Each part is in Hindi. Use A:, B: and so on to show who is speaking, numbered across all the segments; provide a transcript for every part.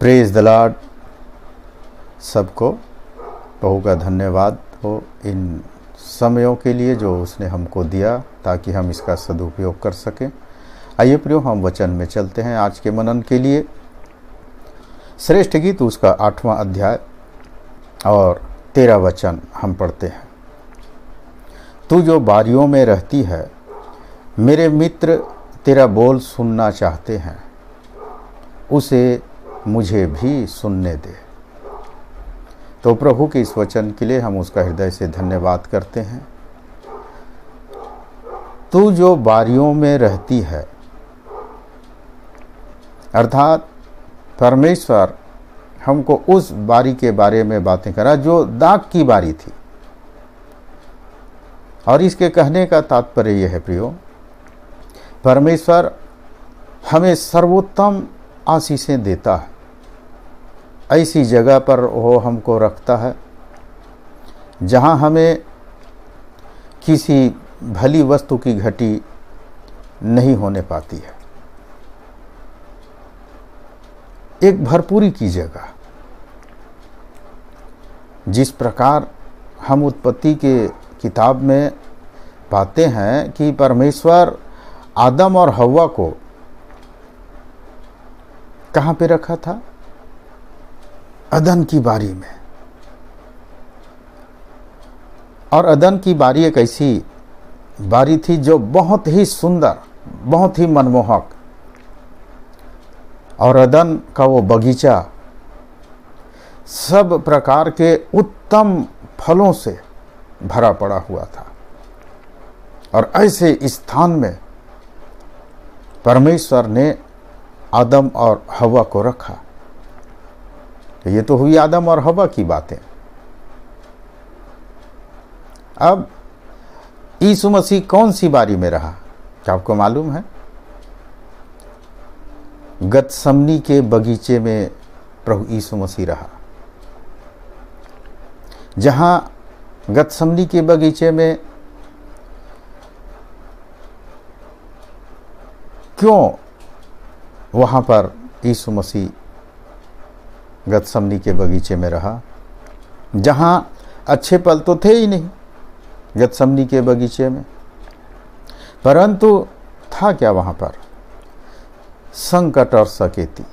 A: Praise the Lord. सबको प्रभु का धन्यवाद हो इन समयों के लिए जो उसने हमको दिया ताकि हम इसका सदुपयोग कर सकें। आइए प्रियो, हम वचन में चलते हैं। आज के मनन के लिए श्रेष्ठ गीत उसका 8वां अध्याय और 13 वचन हम पढ़ते हैं। तू जो बारियों में रहती है, मेरे मित्र तेरा बोल सुनना चाहते हैं, उसे मुझे भी सुनने दे। तो प्रभु के इस वचन के लिए हम उसका हृदय से धन्यवाद करते हैं। तू जो बारियों में रहती है, अर्थात परमेश्वर हमको उस बारी के बारे में बातें करा जो दाग की बारी थी। और इसके कहने का तात्पर्य यह है प्रियो, परमेश्वर हमें सर्वोत्तम आशीषें देता है। ऐसी जगह पर वो हमको रखता है जहाँ हमें किसी भली वस्तु की घटी नहीं होने पाती है। एक भरपूरी की जगह, जिस प्रकार हम उत्पत्ति के किताब में पाते हैं कि परमेश्वर आदम और हव्वा को कहाँ पे रखा था? अदन की बारी में। और अदन की बारी एक ऐसी बारी थी जो बहुत ही सुंदर, बहुत ही मनमोहक, और अदन का वो बगीचा सब प्रकार के उत्तम फलों से भरा पड़ा हुआ था। और ऐसे स्थान में परमेश्वर ने आदम और हव्वा को रखा। तो ये तो हुई आदम और हव्वा की बातें। अब यीशु मसीह कौन सी बारी में रहा, क्या आपको मालूम है? गतसमनी के बगीचे में प्रभु यीशु मसीह रहा। जहां गतसमनी के बगीचे में क्यों वहां पर यीशु मसीह गतसमनी के बगीचे में रहा? जहां अच्छे फल तो थे ही नहीं गतसमनी के बगीचे में, परंतु था क्या वहां पर? संकट और सकेती,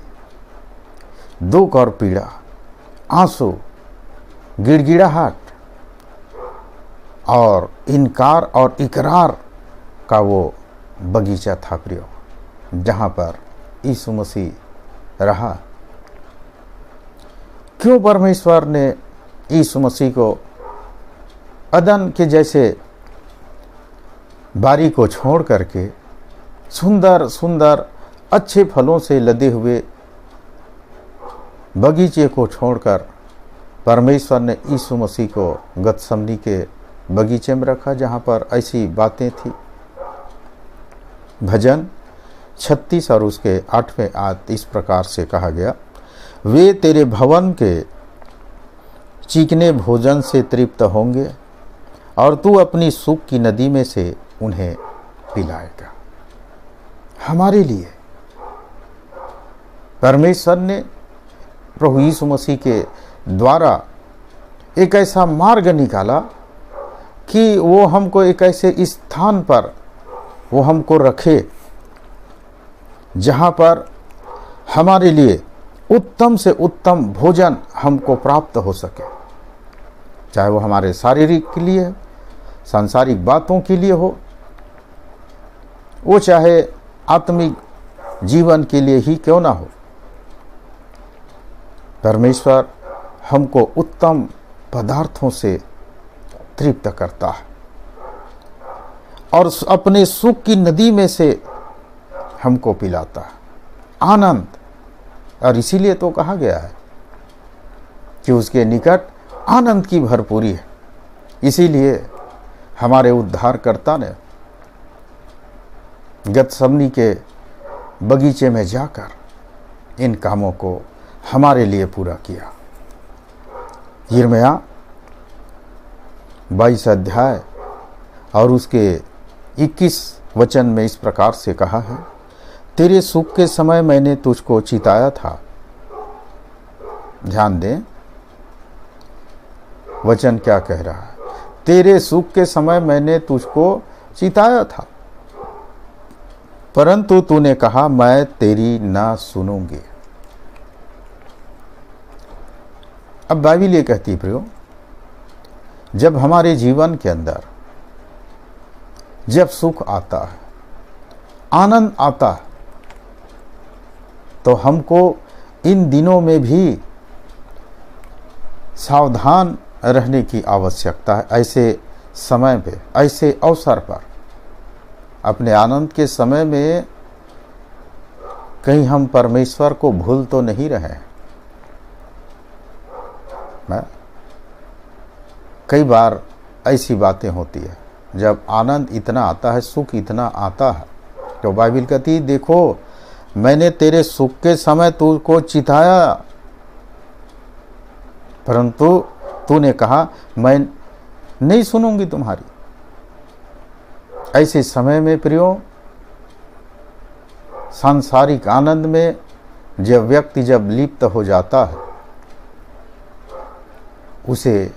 A: दुख और पीड़ा, आंसू, गिड़गिड़ाहट और इनकार और इकरार का वो बगीचा था प्रियो, जहां पर यीशु मसीह रहा। क्यों परमेश्वर ने यीशु मसीह को अदन के जैसे बारी को छोड़ करके सुंदर सुंदर अच्छे फलों से लदे हुए बगीचे को छोड़कर परमेश्वर ने यीशु मसीह को गतसमनी के बगीचे में रखा, जहां पर ऐसी बातें थी? भजन 36 और उसके 8वें आयत इस प्रकार से कहा गया, वे तेरे भवन के चीकने भोजन से तृप्त होंगे और तू अपनी सुख की नदी में से उन्हें पिलाएगा। हमारे लिए परमेश्वर ने प्रभु यीशु मसीह के द्वारा एक ऐसा मार्ग निकाला कि वो हमको एक ऐसे स्थान पर वो हमको रखे जहां पर हमारे लिए उत्तम से उत्तम भोजन हमको प्राप्त हो सके, चाहे वो हमारे शारीरिक के लिए, सांसारिक बातों के लिए हो, वो चाहे आत्मिक जीवन के लिए ही क्यों ना हो। परमेश्वर हमको उत्तम पदार्थों से तृप्त करता है और अपने सुख की नदी में से हमको पिलाता है आनंद। और इसीलिए तो कहा गया है कि उसके निकट आनंद की भरपूरी है। इसीलिए हमारे उद्धारकर्ता ने गतसमनी के बगीचे में जाकर इन कामों को हमारे लिए पूरा किया। यिर्मयाह 22 अध्याय और उसके 21 वचन में इस प्रकार से कहा है, तेरे सुख के समय मैंने तुझको चिताया था, ध्यान दें, वचन क्या कह रहा है। तेरे सुख के समय मैंने तुझको चिताया था, परंतु तूने कहा मैं तेरी ना सुनूंगी। अब बाइबिल ये कहती है प्रियो, जब हमारे जीवन के अंदर जब सुख आता है, आनंद आता है, तो हमको इन दिनों में भी सावधान रहने की आवश्यकता है। ऐसे समय पे, ऐसे अवसर पर, अपने आनंद के समय में कहीं हम परमेश्वर को भूल तो नहीं रहे हैं। कई बार ऐसी बातें होती है, जब आनंद इतना आता है, सुख इतना आता है, तो बाइबिल कहती है देखो मैंने तेरे सुख के समय तुझको चिताया, परंतु तूने कहा मैं नहीं सुनूंगी तुम्हारी। ऐसे समय में प्रियो, सांसारिक आनंद में जब व्यक्ति जब लिप्त हो जाता है, उसे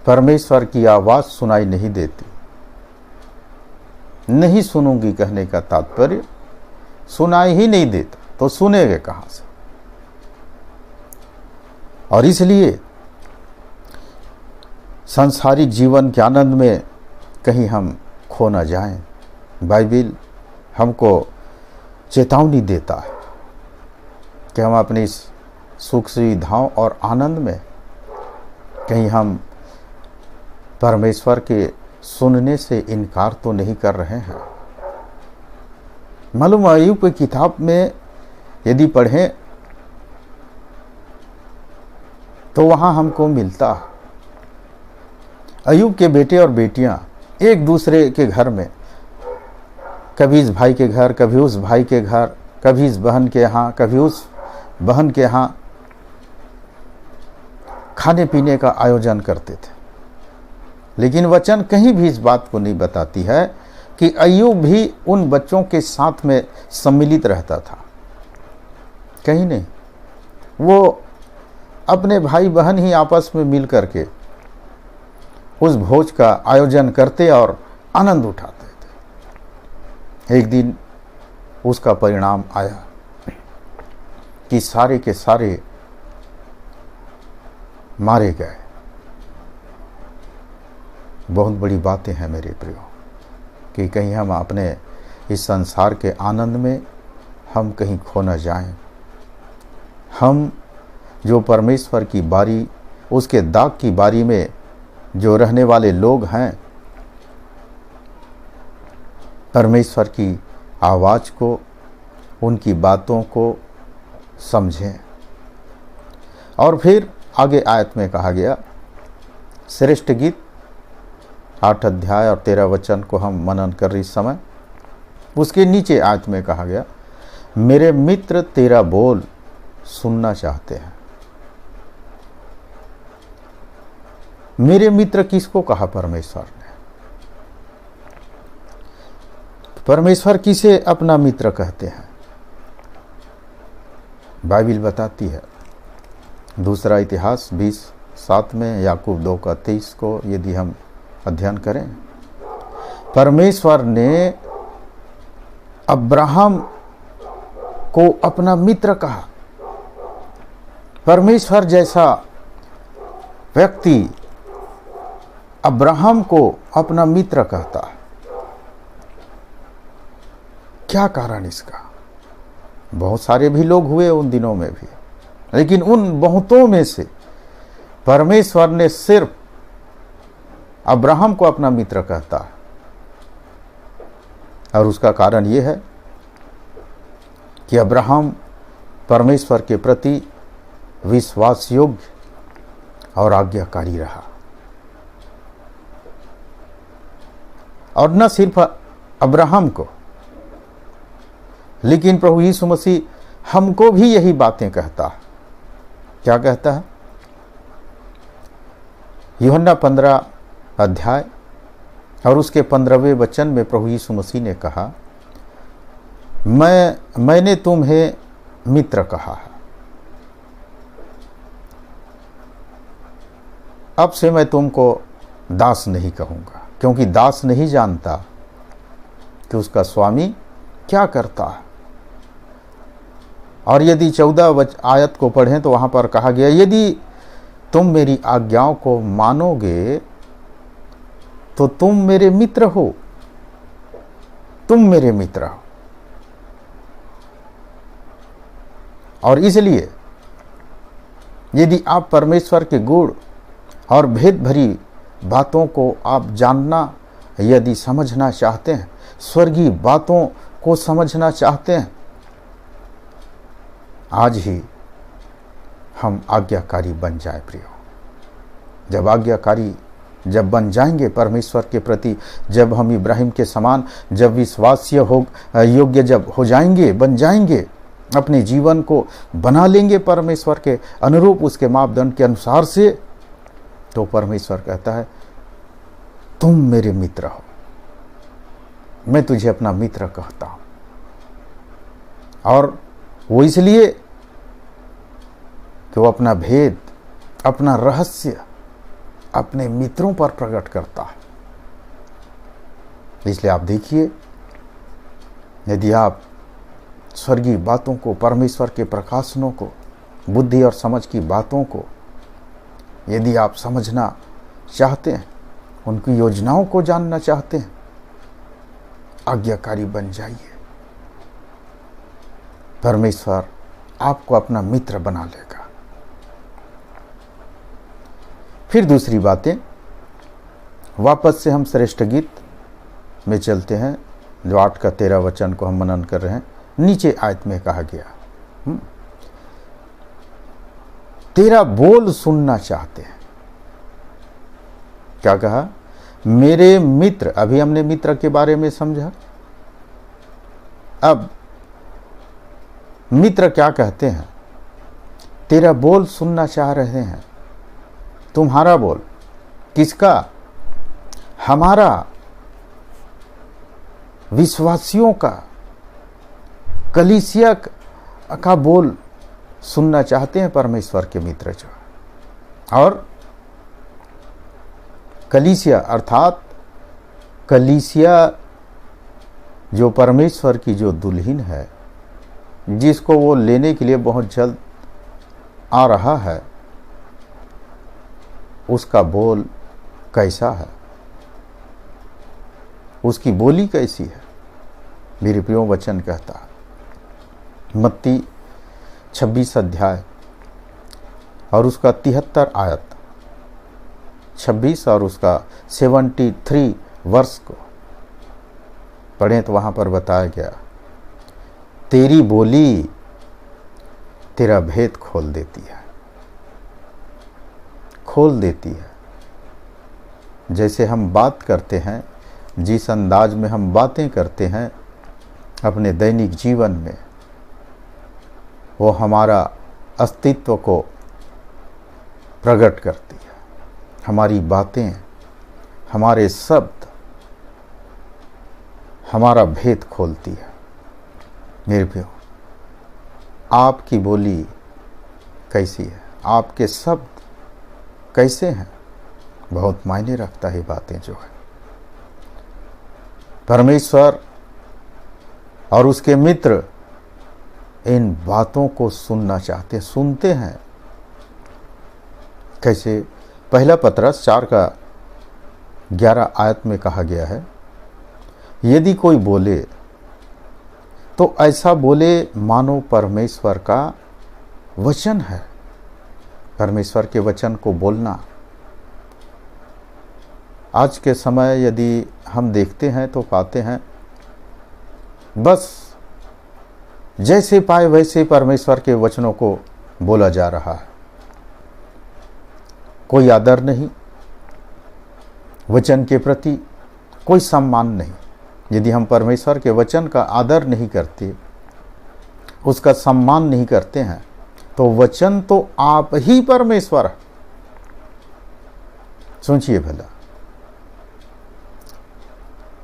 A: परमेश्वर की आवाज सुनाई नहीं देती। नहीं सुनूंगी कहने का तात्पर्य सुनाई ही नहीं देता, तो सुनेंगे कहां से। और इसलिए सांसारिक जीवन के आनंद में कहीं हम खो न जाएं। बाइबिल हमको चेतावनी देता है कि हम अपनी सुख सुविधाओं और आनंद में कहीं हम परमेश्वर के सुनने से इनकार तो नहीं कर रहे हैं। मालूम अय्यूब की किताब में यदि पढ़ें तो वहां हमको मिलता है, अय्यूब के बेटे और बेटियां एक दूसरे के घर में, कभी इस भाई के घर, कभी उस भाई के घर, कभी इस बहन के यहाँ, कभी उस बहन के यहाँ खाने पीने का आयोजन करते थे। लेकिन वचन कहीं भी इस बात को नहीं बताती है कि अय्यूब भी उन बच्चों के साथ में सम्मिलित रहता था। कहीं नहीं। वो अपने भाई बहन ही आपस में मिल करके उस भोज का आयोजन करते और आनंद उठाते थे। एक दिन उसका परिणाम आया कि सारे के सारे मारे गए। बहुत बड़ी बातें हैं मेरे प्रियो, कि कहीं हम अपने इस संसार के आनंद में हम कहीं खो न जाएं। हम जो परमेश्वर की बारी, उसके दाग की बारी में जो रहने वाले लोग हैं, परमेश्वर की आवाज़ को, उनकी बातों को समझें। और फिर आगे आयत में कहा गया, श्रेष्ठ गीत 8 अध्याय और 13 वचन को हम मनन कर रहे इस समय, उसके नीचे आयत में कहा गया, मेरे मित्र तेरा बोल सुनना चाहते हैं। मेरे मित्र किसको कहा परमेश्वर ने? परमेश्वर किसे अपना मित्र कहते हैं? बाइबिल बताती है, दूसरा इतिहास 20:7 में, याकूब 2:23 को यदि हम अध्ययन करें, परमेश्वर ने अब्राहम को अपना मित्र कहा। परमेश्वर जैसा व्यक्ति अब्राहम को अपना मित्र कहता है। क्या कारण इसका? बहुत सारे भी लोग हुए उन दिनों में भी, लेकिन उन बहुतों में से परमेश्वर ने सिर्फ अब्राहम को अपना मित्र कहता है। और उसका कारण यह है कि अब्राहम परमेश्वर के प्रति विश्वास योग्य और आज्ञाकारी रहा। और न सिर्फ अब्राहम को, लेकिन प्रभु यीशु मसीह हमको भी यही बातें कहता है। क्या कहता है? यूहन्ना 15 अध्याय और उसके 15वें वचन में प्रभु यीशु मसीह ने कहा, मैंने तुम्हें मित्र कहा है। अब से मैं तुमको दास नहीं कहूँगा, क्योंकि दास नहीं जानता कि उसका स्वामी क्या करता है। और यदि 14 आयत को पढ़ें तो वहाँ पर कहा गया, यदि तुम मेरी आज्ञाओं को मानोगे तो तुम मेरे मित्र हो, तुम मेरे मित्र हो। और इसलिए यदि आप परमेश्वर के गुण और भेद भरी बातों को आप जानना, यदि समझना चाहते हैं, स्वर्गीय बातों को समझना चाहते हैं, आज ही हम आज्ञाकारी बन जाए प्रियो। जब आज्ञाकारी जब बन जाएंगे परमेश्वर के प्रति, जब हम इब्राहिम के समान, जब विश्वास्य योग्य जब हो जाएंगे, बन जाएंगे, अपने जीवन को बना लेंगे परमेश्वर के अनुरूप, उसके मापदंड के अनुसार से, तो परमेश्वर कहता है तुम मेरे मित्र हो, मैं तुझे अपना मित्र कहता हूं। और वो इसलिए कि वो अपना भेद, अपना रहस्य अपने मित्रों पर प्रकट करता है। इसलिए आप देखिए, यदि आप स्वर्गीय बातों को, परमेश्वर के प्रकाशनों को, बुद्धि और समझ की बातों को यदि आप समझना चाहते हैं, उनकी योजनाओं को जानना चाहते हैं, आज्ञाकारी बन जाइए। परमेश्वर आपको अपना मित्र बना लेगा। फिर दूसरी बातें, वापस से हम श्रेष्ठ गीत में चलते हैं, जो 8 का 13 वचन को हम मनन कर रहे हैं। नीचे आयत में कहा गया, तेरा बोल सुनना चाहते हैं। क्या कहा? मेरे मित्र। अभी हमने मित्र के बारे में समझा। अब मित्र क्या कहते हैं? तेरा बोल सुनना चाह रहे हैं। तुम्हारा बोल, किसका? हमारा, विश्वासियों का, कलीसिया का बोल सुनना चाहते हैं परमेश्वर के मित्र जो। और कलीसिया अर्थात कलीसिया जो परमेश्वर की जो दुल्हन है, जिसको वो लेने के लिए बहुत जल्द आ रहा है, उसका बोल कैसा है, उसकी बोली कैसी है? मेरे प्रियो वचन कहता है, मत्ती 26 अध्याय और उसका 73 आयत, 26 और उसका 73 वर्ष को पढ़ें तो वहां पर बताया गया, तेरी बोली तेरा भेद खोल देती है, खोल देती है। जैसे हम बात करते हैं, जिस अंदाज में हम बातें करते हैं अपने दैनिक जीवन में, वो हमारा अस्तित्व को प्रकट करती है। हमारी बातें, हमारे शब्द हमारा भेद खोलती है। मेरे प्रियो, आपकी बोली कैसी है, आपके शब्द कैसे हैं, बहुत मायने रखता है बातें जो है। परमेश्वर और उसके मित्र इन बातों को सुनना चाहते हैं, सुनते हैं। कैसे? पहला पतरस 4 का 11 आयत में कहा गया है, यदि कोई बोले तो ऐसा बोले मानो परमेश्वर का वचन है। परमेश्वर के वचन को बोलना। आज के समय यदि हम देखते हैं तो पाते हैं, बस जैसे पाए वैसे परमेश्वर के वचनों को बोला जा रहा है। कोई आदर नहीं, वचन के प्रति कोई सम्मान नहीं। यदि हम परमेश्वर के वचन का आदर नहीं करते, उसका सम्मान नहीं करते हैं, तो वचन तो आप ही परमेश्वर है। सोचिए भला,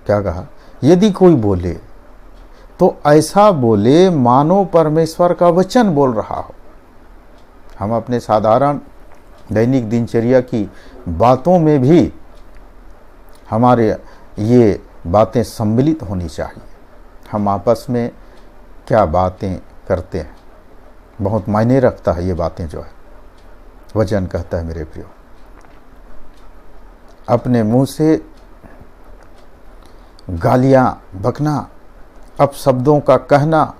A: क्या कहा? यदि कोई बोले तो ऐसा बोले मानो परमेश्वर का वचन बोल रहा हो। हम अपने साधारण दैनिक दिनचर्या की बातों में भी हमारे ये बातें सम्मिलित होनी चाहिए। हम आपस में क्या बातें करते हैं, बहुत मायने रखता है ये बातें जो है। वचन कहता है मेरे प्रियो, अपने मुंह से गालियां बकना, अपशब्दों का कहना,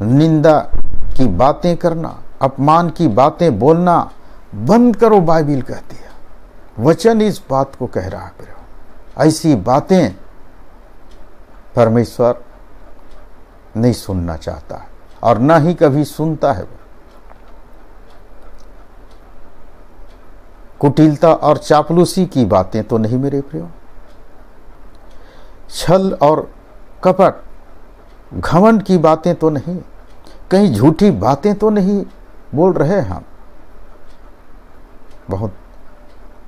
A: निंदा की बातें करना, अपमान की बातें बोलना बंद करो, बाइबिल कहती है। वचन इस बात को कह रहा है प्रियो। ऐसी बातें परमेश्वर नहीं सुनना चाहता है और ना ही कभी सुनता है। कुटिलता और चापलूसी की बातें तो नहीं मेरे प्रियो, छल और कपट, घमंड की बातें तो नहीं, कहीं झूठी बातें तो नहीं बोल रहे हम। बहुत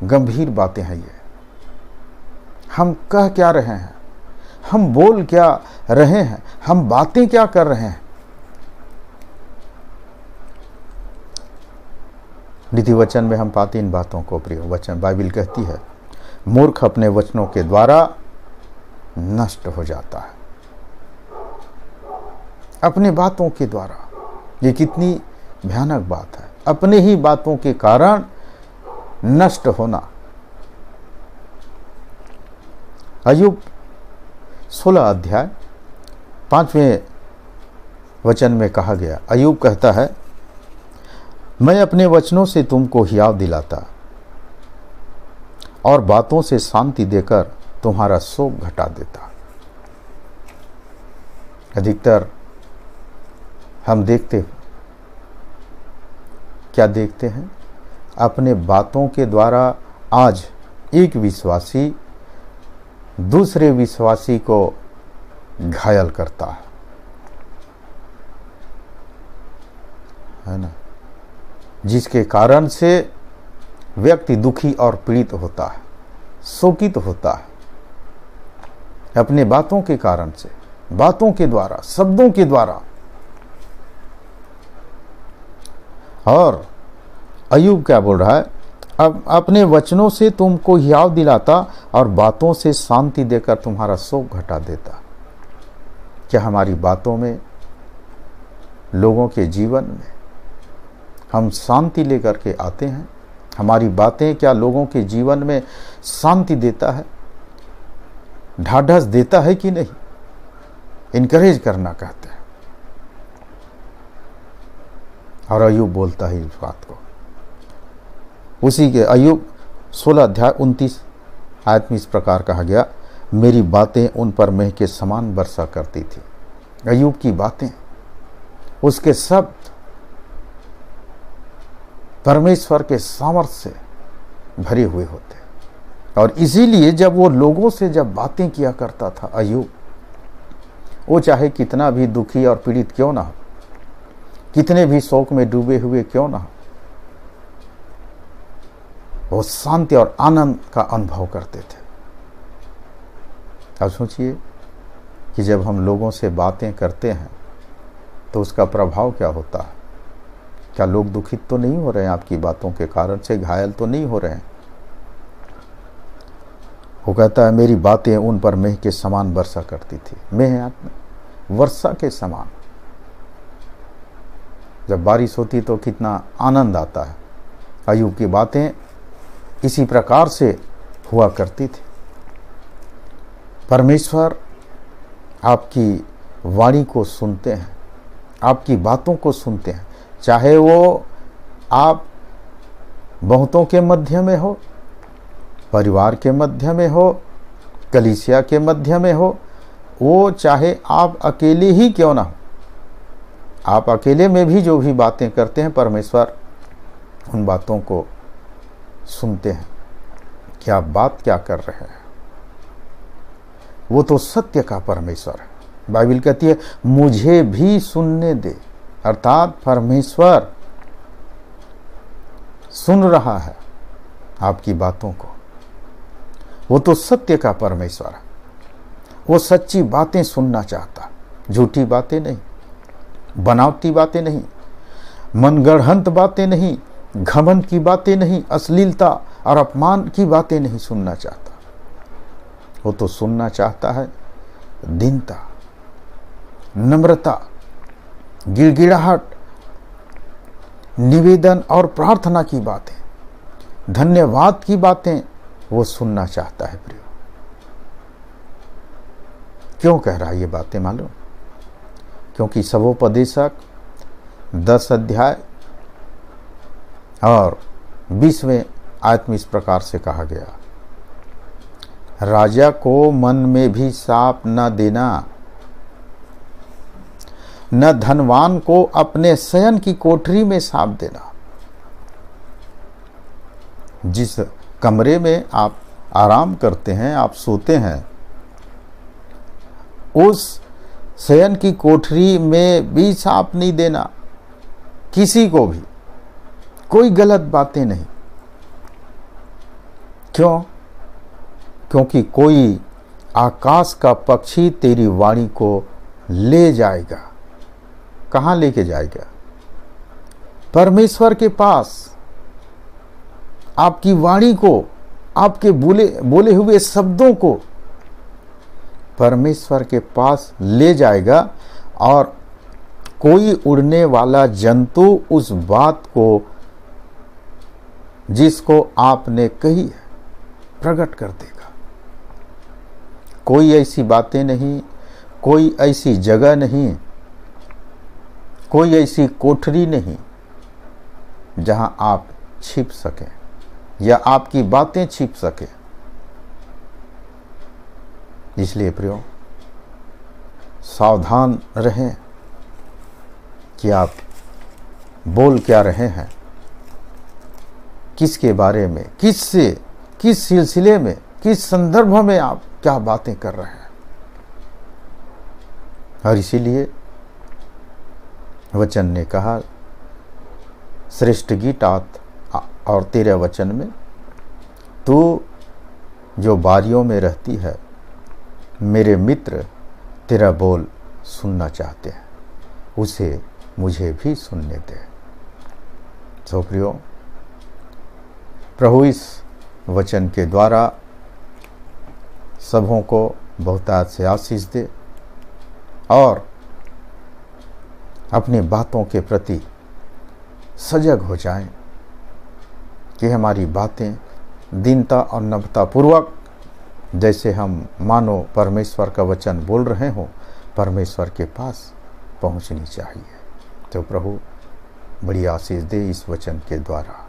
A: गंभीर बातें हैं ये। हम कह क्या रहे हैं, हम बोल क्या रहे हैं, हम बातें क्या कर रहे हैं। नीति वचन में हम पाते इन बातों को प्रिय। वचन बाइबिल कहती है, मूर्ख अपने वचनों के द्वारा नष्ट हो जाता है। अपने बातों के द्वारा, ये कितनी भयानक बात है। अपने ही बातों के कारण नष्ट होना। अय्यूब 16 अध्याय 5वें वचन में कहा गया, अय्यूब कहता है, मैं अपने वचनों से तुमको हियाव दिलाता और बातों से शांति देकर तुम्हारा शोक घटा देता। अधिकतर हम क्या देखते हैं, अपने बातों के द्वारा आज एक विश्वासी दूसरे विश्वासी को घायल करता है ना, जिसके कारण से व्यक्ति दुखी और पीड़ित होता है, शोकित होता है अपने बातों के कारण से, बातों के द्वारा, शब्दों के द्वारा। और अय्यूब क्या बोल रहा है, अब अपने वचनों से तुमको हियाव दिलाता और बातों से शांति देकर तुम्हारा शोक घटा देता। क्या हमारी बातों में, लोगों के जीवन में हम शांति लेकर के आते हैं? हमारी बातें क्या लोगों के जीवन में शांति देता है, ढाढ़स देता है कि नहीं? इनकरेज करना कहते हैं। और अय्यूब बोलता है इस बात को। उसी के अय्यूब 16 अध्याय 29 आयत में इस प्रकार कहा गया, मेरी बातें उन पर मेह के समान वर्षा करती थी। अय्यूब की बातें, उसके शब्द परमेश्वर के सामर्थ्य से भरे हुए होते। और इसीलिए जब वो लोगों से जब बातें किया करता था अय्यूब, वो चाहे कितना भी दुखी और पीड़ित क्यों ना हो, कितने भी शोक में डूबे हुए क्यों ना हो, वो शांति और आनंद का अनुभव करते थे। अब सोचिए कि जब हम लोगों से बातें करते हैं तो उसका प्रभाव क्या होता है। क्या लोग दुखित तो नहीं हो रहे हैं आपकी बातों के कारण से, घायल तो नहीं हो रहे हैं? वो कहता है, मेरी बातें उन पर मेह के समान वर्षा करती थी। मेह वर्षा के समान। जब बारिश होती तो कितना आनंद आता है। अय्यूब की बातें इसी प्रकार से हुआ करती थी। परमेश्वर आपकी वाणी को सुनते हैं, आपकी बातों को सुनते हैं, चाहे वो आप बहुतों के मध्य में हो, परिवार के मध्य में हो, कलीसिया के मध्य में हो, वो चाहे आप अकेले ही क्यों ना हो। आप अकेले में भी जो भी बातें करते हैं, परमेश्वर उन बातों को सुनते हैं कि आप बात क्या कर रहे हैं। वो तो सत्य का परमेश्वर है। बाइबिल कहती है, मुझे भी सुनने दे, अर्थात परमेश्वर सुन रहा है आपकी बातों को। वो तो सत्य का परमेश्वर है। वो सच्ची बातें सुनना चाहता, झूठी बातें नहीं, बनावटी बातें नहीं, मनगढ़ंत बातें नहीं, घमंड की बातें नहीं, अश्लीलता और अपमान की बातें नहीं सुनना चाहता। वो तो सुनना चाहता है दीनता, नम्रता, गिड़गिड़ाहट, निवेदन और प्रार्थना की बातें, धन्यवाद की बातें वो सुनना चाहता है प्रियो। क्यों कह रहा है ये बातें मालूम? क्योंकि सबोपदेशक 10 अध्याय और 20वें आयत में इस प्रकार से कहा गया, राजा को मन में भी साप न देना, न धनवान को अपने शयन की कोठरी में साप देना। जिस कमरे में आप आराम करते हैं, आप सोते हैं, उस शयन की कोठरी में भी साप नहीं देना, किसी को भी, कोई गलत बातें नहीं। क्यों? क्योंकि कोई आकाश का पक्षी तेरी वाणी को ले जाएगा। कहाँ लेके जाएगा? परमेश्वर के पास। आपकी वाणी को, आपके बोले हुए शब्दों को परमेश्वर के पास ले जाएगा, और कोई उड़ने वाला जंतु उस बात को जिसको आपने कही है प्रकट कर देगा। कोई ऐसी बातें नहीं, कोई ऐसी जगह नहीं, कोई ऐसी कोठरी नहीं जहां आप छिप सकें या आपकी बातें छिप सके। इसलिए प्रियो, सावधान रहें कि आप बोल क्या रहे हैं, किसके बारे में, किससे, किस सिलसिले में, किस संदर्भ में आप क्या बातें कर रहे हैं। और इसीलिए वचन ने कहा, श्रेष्ठ गीत और तेरे वचन में, तू जो बारियों में रहती है, मेरे मित्र तेरा बोल सुनना चाहते हैं, उसे मुझे भी सुनने दे। सो प्रियो, प्रभु इस वचन के द्वारा सबों को बहुतायत से आशीष दे और अपनी बातों के प्रति सजग हो जाएं कि हमारी बातें दीनता और नम्रता पूर्वक, जैसे हम मानो परमेश्वर का वचन बोल रहे हों, परमेश्वर के पास पहुंचनी चाहिए। तो प्रभु बड़ी आशीष दे इस वचन के द्वारा।